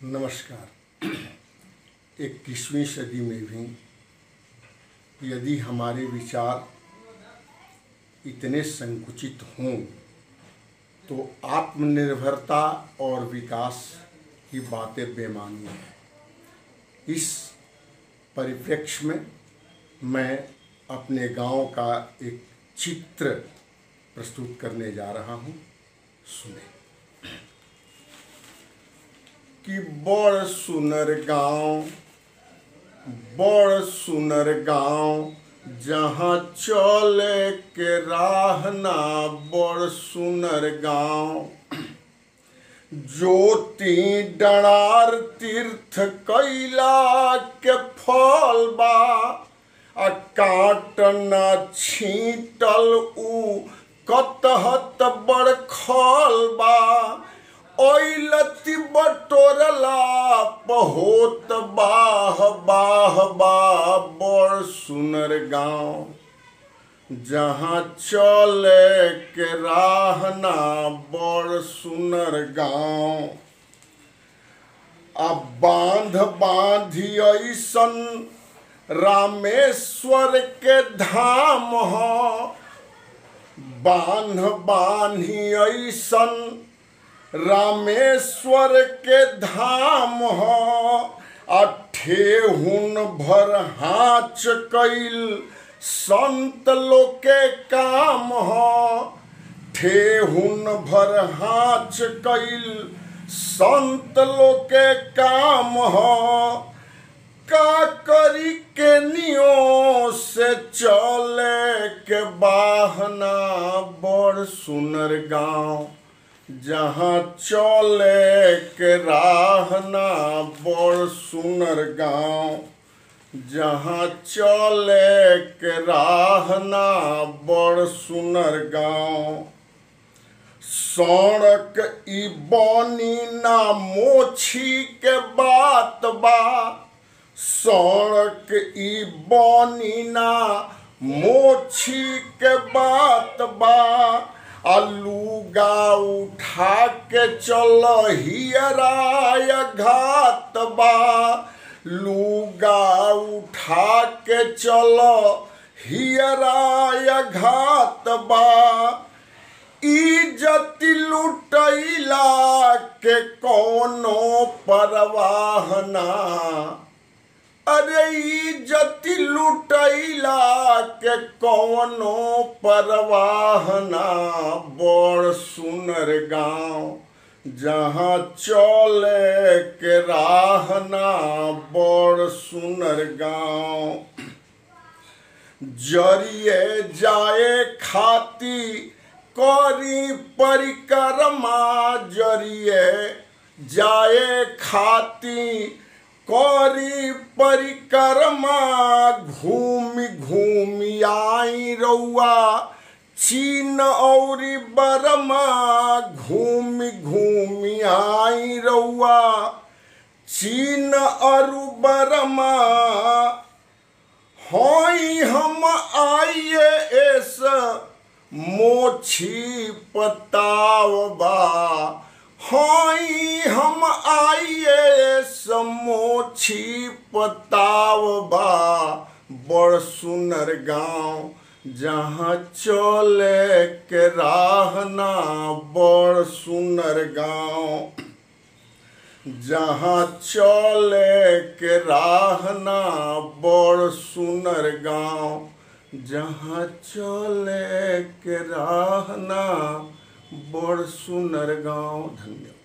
नमस्कार। 21वीं सदी में भी यदि हमारे विचार इतने संकुचित हों तो आत्मनिर्भरता और विकास की बातें बेमानी हैं। इस परिप्रेक्ष्य में मैं अपने गांव का एक चित्र प्रस्तुत करने जा रहा हूं। सुने कि बड़ सुनर गाँव जहाँ चले के राह ना बड़ सुनर गाँव। ज्योति डरार तीर्थ कैला के फल बा आ काट ना छीटल उ कतहत बड़ खल बा। ओइलती बटोरला पहोत बाह बाह बा बड़ सुनर गाँव जहाँ चले के राह ना बड़ सुनर गाँव। अब बांधी ऐसन रामेश्वर के धाम हो। बांधी ऐसन रामेश्वर के धाम हो। ठेहुन भर हाथ कैल संत लोग के काम हो। ठेहुन भर हाथ कैल संत लोग के काम हो। का करी के नियो से चले के बाहना बड़ सुनर गाँव जहाँ चले के राह ना बड़ सुनर गाँव। जहाँ चले के राह ना बड़ सुनर गाँव। सड़क ई बनी ना मोछी के बात बा। सड़क ई बनी ना मोछी के बात बा। अलूगा उठा के चल हियराय घात बा। लूगा उठा के चल हियराय घात बा। इज्जत लुटैला के कोनो परवाह ना। अरे इज्जत लुटैला के कौनो परवाह ना बड़ सुनर गाँव जहाँ चले के राह ना बड़ सुनर गाँव। जरिए जाए खाती करी परिक्रमा। जरिए जाए खाती करी परिक्रमा। घूमि घूमि आई रउआ चीन औरी बरमा। घूमि घूमि आई रउआ चीन औरु बरमा। होई हम आइए एस मोछी पताव बा। होई हम आइए समोछी पताव बा बड़ सुनर गाँव जहाँ चले के राह ना बड़ सुनर गाँव। जहाँ चले के राह ना बड़ सुनर गाँव। जहाँ चले के राह ना बड़ सुनर गाँव। धन्यवाद।